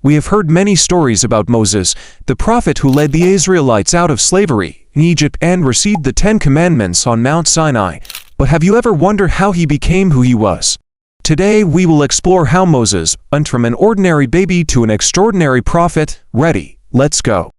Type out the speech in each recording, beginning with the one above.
We have heard many stories about Moses, the prophet who led the Israelites out of slavery in Egypt and received the 10 Commandments on Mount Sinai. But have you ever wondered how he became who he was? Today we will explore how Moses went from an ordinary baby to an extraordinary prophet. Ready? Let's go.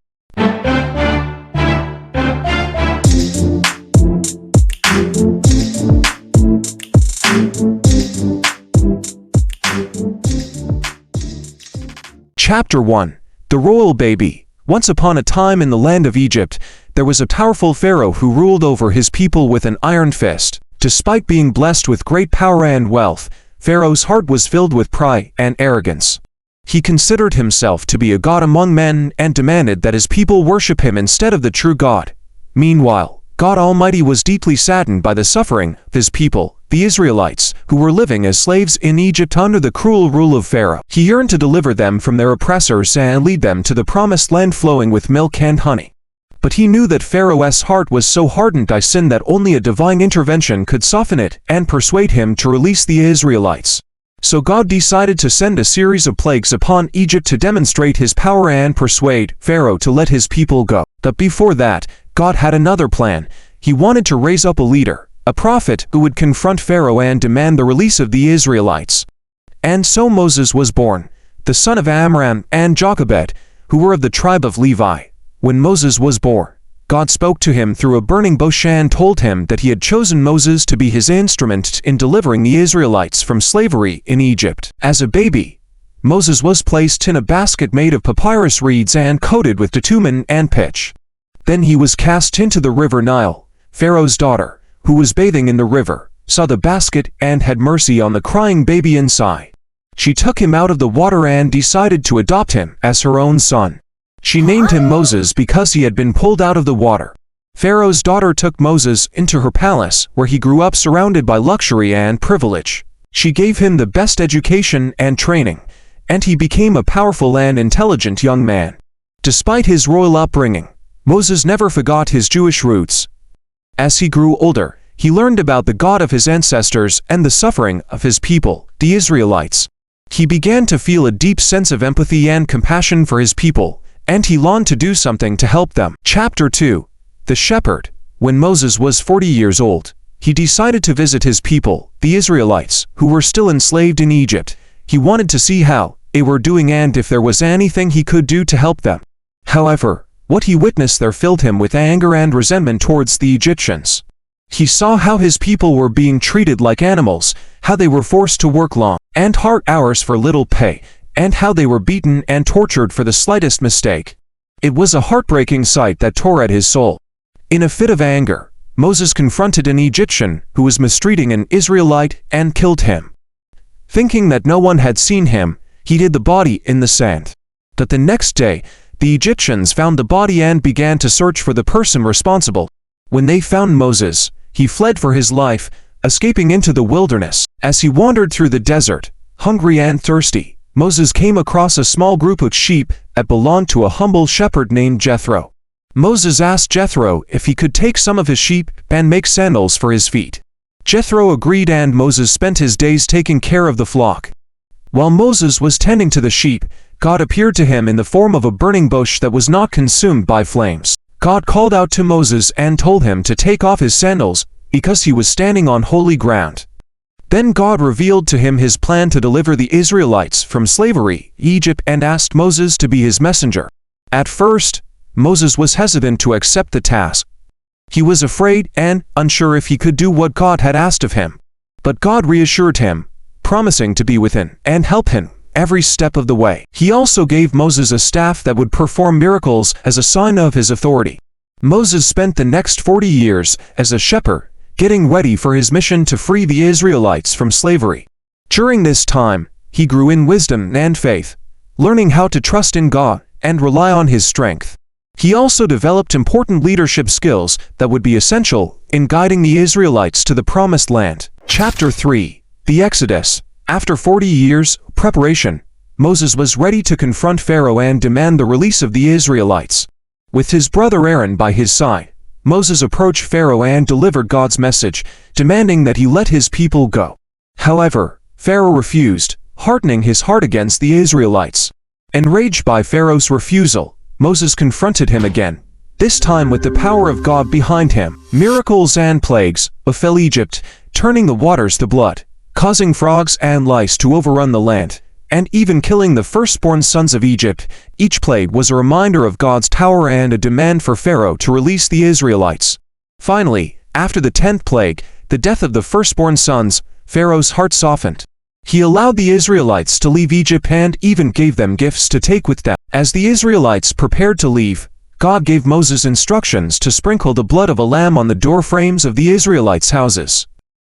Chapter 1. The Royal Baby. Once upon a time in the land of Egypt, there was a powerful pharaoh who ruled over his people with an iron fist. Despite being blessed with great power and wealth, Pharaoh's heart was filled with pride and arrogance. He considered himself to be a god among men and demanded that his people worship him instead of the true God. Meanwhile, God Almighty was deeply saddened by the suffering of his people, the Israelites, who were living as slaves in Egypt under the cruel rule of Pharaoh. He yearned to deliver them from their oppressors and lead them to the promised land flowing with milk and honey. But he knew that Pharaoh's heart was so hardened by sin that only a divine intervention could soften it and persuade him to release the Israelites. So God decided to send a series of plagues upon Egypt to demonstrate his power and persuade Pharaoh to let his people go. But before that, God had another plan. He wanted to raise up a leader, a prophet who would confront Pharaoh and demand the release of the Israelites. And so Moses was born, the son of Amram and Jochebed, who were of the tribe of Levi. When Moses was born, God spoke to him through a burning bush and told him that he had chosen Moses to be his instrument in delivering the Israelites from slavery in Egypt. As a baby, Moses was placed in a basket made of papyrus reeds and coated with bitumen and pitch. Then he was cast into the river Nile. Pharaoh's daughter, who was bathing in the river, saw the basket and had mercy on the crying baby inside. She took him out of the water and decided to adopt him as her own son. She named him Moses because he had been pulled out of the water. Pharaoh's daughter took Moses into her palace, where he grew up surrounded by luxury and privilege. She gave him the best education and training, and he became a powerful and intelligent young man. Despite his royal upbringing, Moses never forgot his Jewish roots. As he grew older, he learned about the God of his ancestors and the suffering of his people, the Israelites. He began to feel a deep sense of empathy and compassion for his people, and he longed to do something to help them. Chapter 2. The Shepherd. When Moses was 40 years old, he decided to visit his people, the Israelites, who were still enslaved in Egypt. He wanted to see how they were doing and if there was anything he could do to help them. However, what he witnessed there filled him with anger and resentment towards the Egyptians. He saw how his people were being treated like animals, how they were forced to work long and hard hours for little pay, and how they were beaten and tortured for the slightest mistake. It was a heartbreaking sight that tore at his soul. In a fit of anger, Moses confronted an Egyptian who was mistreating an Israelite and killed him. Thinking that no one had seen him, he hid the body in the sand. But the next day, the Egyptians found the body and began to search for the person responsible. When they found Moses, he fled for his life, escaping into the wilderness. As he wandered through the desert, hungry and thirsty, Moses came across a small group of sheep that belonged to a humble shepherd named Jethro. Moses asked Jethro if he could take some of his sheep and make sandals for his feet. Jethro agreed and Moses spent his days taking care of the flock. While Moses was tending to the sheep, God appeared to him in the form of a burning bush that was not consumed by flames. God called out to Moses and told him to take off his sandals because he was standing on holy ground. Then God revealed to him his plan to deliver the Israelites from slavery in Egypt and asked Moses to be his messenger. At first, Moses was hesitant to accept the task. He was afraid and unsure if he could do what God had asked of him. But God reassured him, promising to be with him and help him every step of the way. He also gave Moses a staff that would perform miracles as a sign of his authority. Moses spent the next 40 years as a shepherd, getting ready for his mission to free the Israelites from slavery. During this time, he grew in wisdom and faith, learning how to trust in God and rely on his strength. He also developed important leadership skills that would be essential in guiding the Israelites to the Promised Land. Chapter 3. The Exodus. After 40 years of preparation, Moses was ready to confront Pharaoh and demand the release of the Israelites. With his brother Aaron by his side, Moses approached Pharaoh and delivered God's message, demanding that he let his people go. However, Pharaoh refused, hardening his heart against the Israelites. Enraged by Pharaoh's refusal, Moses confronted him again, this time with the power of God behind him. Miracles and plagues befell Egypt, turning the waters to blood, causing frogs and lice to overrun the land, and even killing the firstborn sons of Egypt. Each plague was a reminder of God's power and a demand for Pharaoh to release the Israelites. Finally, after the 10th plague, the death of the firstborn sons, Pharaoh's heart softened. He allowed the Israelites to leave Egypt and even gave them gifts to take with them. As the Israelites prepared to leave, God gave Moses instructions to sprinkle the blood of a lamb on the door frames of the Israelites' houses.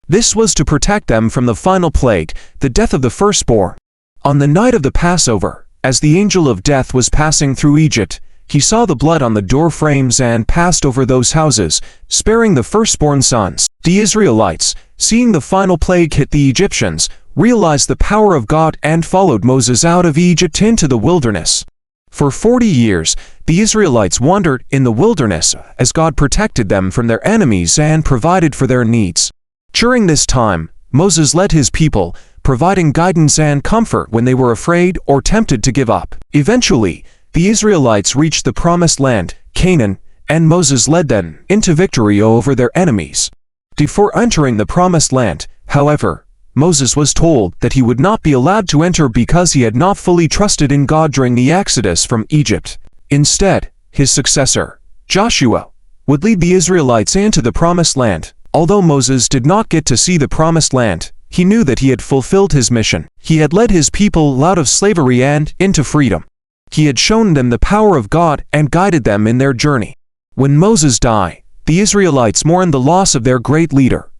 This was to protect them from the final plague, the death of the firstborn. On the night of the Passover, as the angel of death was passing through Egypt, he saw the blood on the door frames and passed over those houses, sparing the firstborn sons. The Israelites, seeing the final plague hit the Egyptians, realized the power of God and followed Moses out of Egypt into the wilderness. For 40 years, the Israelites wandered in the wilderness as God protected them from their enemies and provided for their needs. During this time, Moses led his people, providing guidance and comfort when they were afraid or tempted to give up. Eventually, the Israelites reached the promised land, Canaan, and Moses led them into victory over their enemies. Before entering the promised land, however, Moses was told that he would not be allowed to enter because he had not fully trusted in God during the exodus from Egypt. Instead, his successor, Joshua, would lead the Israelites into the promised land. Although Moses did not get to see the promised land, he knew that he had fulfilled his mission. He had led his people out of slavery and into freedom. He had shown them the power of God and guided them in their journey. When Moses died, the Israelites mourned the loss of their great leader.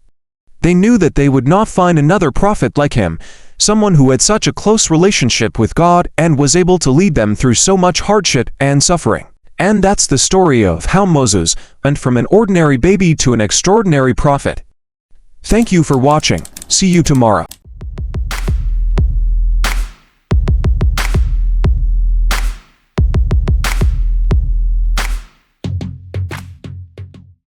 They knew that they would not find another prophet like him, someone who had such a close relationship with God and was able to lead them through so much hardship and suffering. And that's the story of how Moses went from an ordinary baby to an extraordinary prophet. Thank you for watching. See you tomorrow.